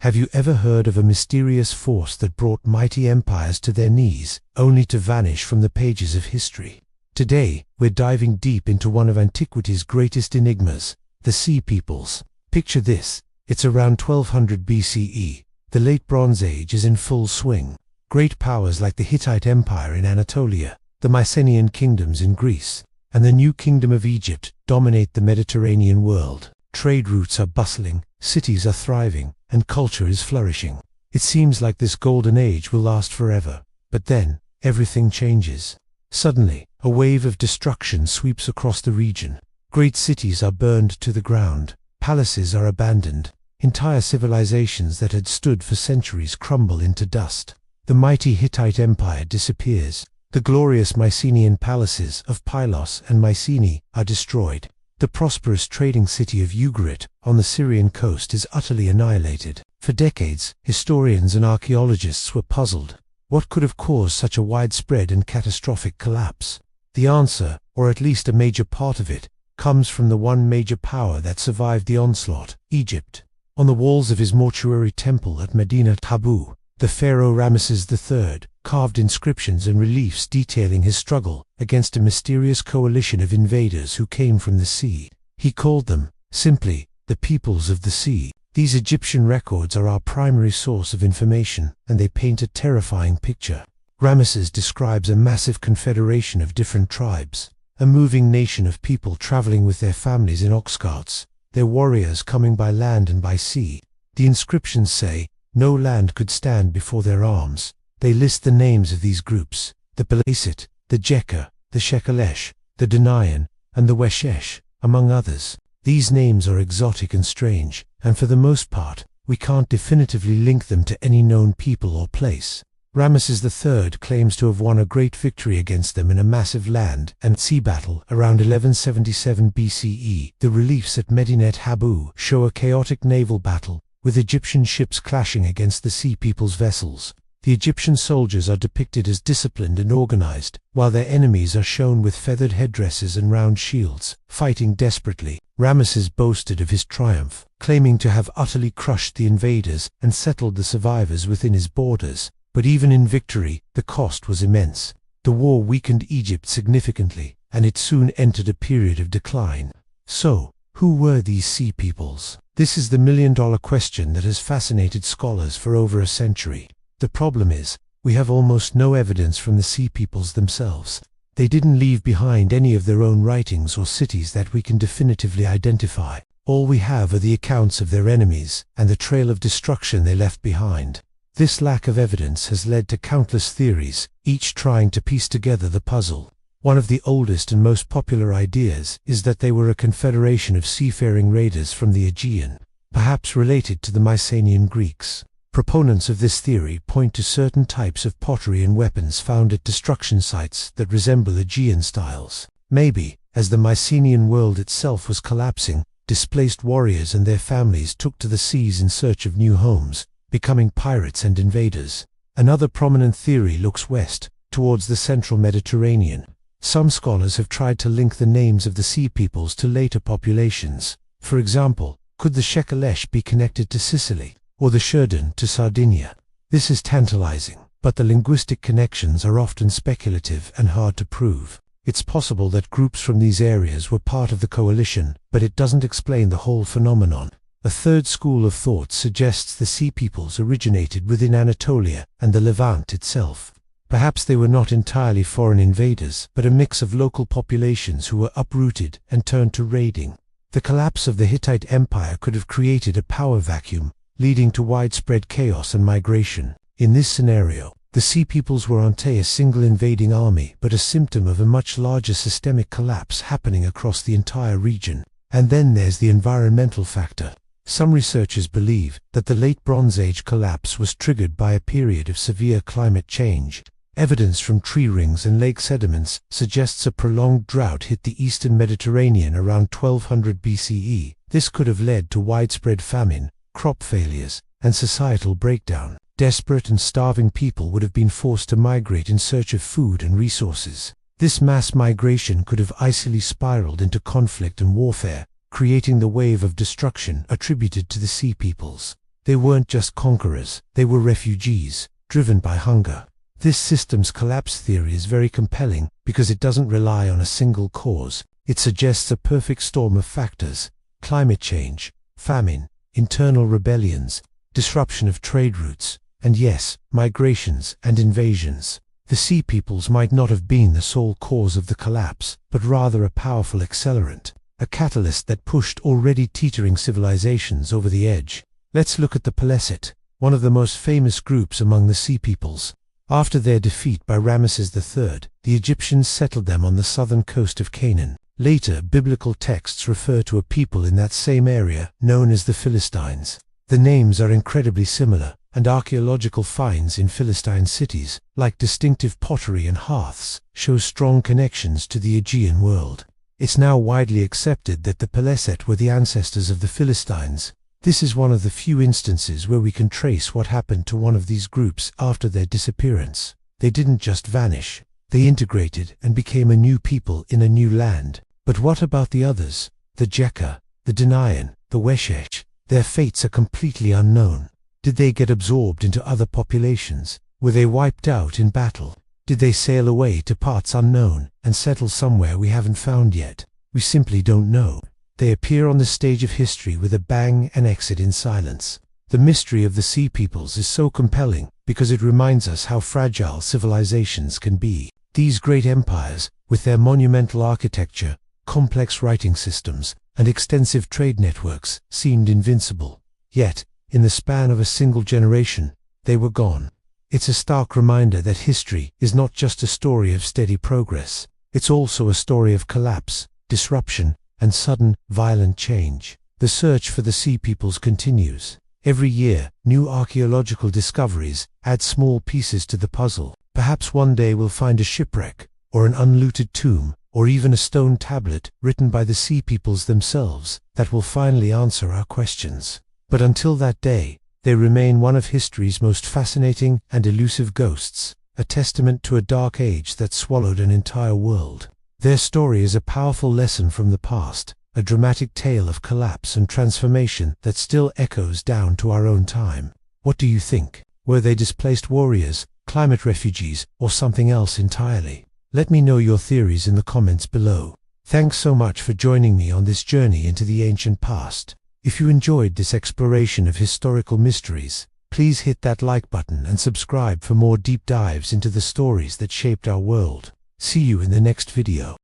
Have you ever heard of a mysterious force that brought mighty empires to their knees, only to vanish from the pages of history? Today, we're diving deep into one of antiquity's greatest enigmas, the Sea Peoples. Picture this, it's around 1200 BCE. The Late Bronze Age is in full swing. Great powers like the Hittite Empire in Anatolia, the Mycenaean kingdoms in Greece, and the new Kingdom of Egypt dominate the Mediterranean world. Trade routes are bustling, cities are thriving, and culture is flourishing. It seems like this golden age will last forever. But then, everything changes. Suddenly, a wave of destruction sweeps across the region. Great cities are burned to the ground, palaces are abandoned, entire civilizations that had stood for centuries crumble into dust. The mighty Hittite Empire disappears. The glorious Mycenaean palaces of Pylos and Mycenae are destroyed. The prosperous trading city of Ugarit on the Syrian coast is utterly annihilated. For decades, historians and archaeologists were puzzled. What could have caused such a widespread and catastrophic collapse? The answer, or at least a major part of it, comes from the one major power that survived the onslaught, Egypt. On the walls of his mortuary temple at Medinet Habu, the Pharaoh Ramesses III carved inscriptions and reliefs detailing his struggle against a mysterious coalition of invaders who came from the sea. He called them, simply, the peoples of the sea. These Egyptian records are our primary source of information, and they paint a terrifying picture. Ramesses describes a massive confederation of different tribes, a moving nation of people traveling with their families in ox carts, their warriors coming by land and by sea. The inscriptions say, no land could stand before their arms. They list the names of these groups, the Pelesit, the Jekka, the Shekelesh, the Danaan, and the Weshesh, among others. These names are exotic and strange, and for the most part, we can't definitively link them to any known people or place. Ramesses III claims to have won a great victory against them in a massive land and sea battle around 1177 BCE. The reliefs at Medinet Habu show a chaotic naval battle, with Egyptian ships clashing against the Sea People's vessels. The Egyptian soldiers are depicted as disciplined and organized, while their enemies are shown with feathered headdresses and round shields, fighting desperately. Ramesses boasted of his triumph, claiming to have utterly crushed the invaders and settled the survivors within his borders. But even in victory, the cost was immense. The war weakened Egypt significantly, and it soon entered a period of decline. So, who were these Sea Peoples? This is the million-dollar question that has fascinated scholars for over a century. The problem is, we have almost no evidence from the Sea Peoples themselves. They didn't leave behind any of their own writings or cities that we can definitively identify. All we have are the accounts of their enemies and the trail of destruction they left behind. This lack of evidence has led to countless theories, each trying to piece together the puzzle. One of the oldest and most popular ideas is that they were a confederation of seafaring raiders from the Aegean, perhaps related to the Mycenaean Greeks. Proponents of this theory point to certain types of pottery and weapons found at destruction sites that resemble Aegean styles. Maybe, as the Mycenaean world itself was collapsing, displaced warriors and their families took to the seas in search of new homes, becoming pirates and invaders. Another prominent theory looks west, towards the central Mediterranean. Some scholars have tried to link the names of the Sea Peoples to later populations. For example, could the Shekelesh be connected to Sicily, or the Shurdan to Sardinia? This is tantalizing, but the linguistic connections are often speculative and hard to prove. It's possible that groups from these areas were part of the coalition, but it doesn't explain the whole phenomenon. A third school of thought suggests the Sea Peoples originated within Anatolia and the Levant itself. Perhaps they were not entirely foreign invaders, but a mix of local populations who were uprooted and turned to raiding. The collapse of the Hittite Empire could have created a power vacuum, leading to widespread chaos and migration. In this scenario, the Sea Peoples weren't a single invading army, but a symptom of a much larger systemic collapse happening across the entire region. And then there's the environmental factor. Some researchers believe that the Late Bronze Age collapse was triggered by a period of severe climate change. Evidence from tree rings and lake sediments suggests a prolonged drought hit the eastern Mediterranean around 1200 BCE. This could have led to widespread famine, crop failures, and societal breakdown. Desperate and starving people would have been forced to migrate in search of food and resources. This mass migration could have icily spiraled into conflict and warfare, creating the wave of destruction attributed to the Sea Peoples. They weren't just conquerors, they were refugees, driven by hunger. This system's collapse theory is very compelling because it doesn't rely on a single cause. It suggests a perfect storm of factors: climate change, famine, internal rebellions, disruption of trade routes, and yes, migrations and invasions. The Sea Peoples might not have been the sole cause of the collapse, but rather a powerful accelerant, a catalyst that pushed already teetering civilizations over the edge. Let's look at the Peleset, one of the most famous groups among the Sea Peoples. After their defeat by Ramesses III, the Egyptians settled them on the southern coast of Canaan. Later, biblical texts refer to a people in that same area known as the Philistines. The names are incredibly similar, and archaeological finds in Philistine cities, like distinctive pottery and hearths, show strong connections to the Aegean world. It's now widely accepted that the Peleset were the ancestors of the Philistines. This is one of the few instances where we can trace what happened to one of these groups after their disappearance. They didn't just vanish, they integrated and became a new people in a new land. But what about the others? The Jekka, the Denayan, the Weshech? Their fates are completely unknown. Did they get absorbed into other populations? Were they wiped out in battle? Did they sail away to parts unknown and settle somewhere we haven't found yet? We simply don't know. They appear on the stage of history with a bang and exit in silence. The mystery of the Sea Peoples is so compelling because it reminds us how fragile civilizations can be. These great empires, with their monumental architecture, complex writing systems, and extensive trade networks, seemed invincible. Yet, in the span of a single generation, they were gone. It's a stark reminder that history is not just a story of steady progress. It's also a story of collapse, disruption, and sudden, violent change. The search for the Sea Peoples continues. Every year, new archaeological discoveries add small pieces to the puzzle. Perhaps one day we'll find a shipwreck, or an unlooted tomb, or even a stone tablet written by the Sea Peoples themselves that will finally answer our questions. But until that day, they remain one of history's most fascinating and elusive ghosts, a testament to a dark age that swallowed an entire world. Their story is a powerful lesson from the past, a dramatic tale of collapse and transformation that still echoes down to our own time. What do you think? Were they displaced warriors, climate refugees, or something else entirely? Let me know your theories in the comments below. Thanks so much for joining me on this journey into the ancient past. If you enjoyed this exploration of historical mysteries, please hit that like button and subscribe for more deep dives into the stories that shaped our world. See you in the next video.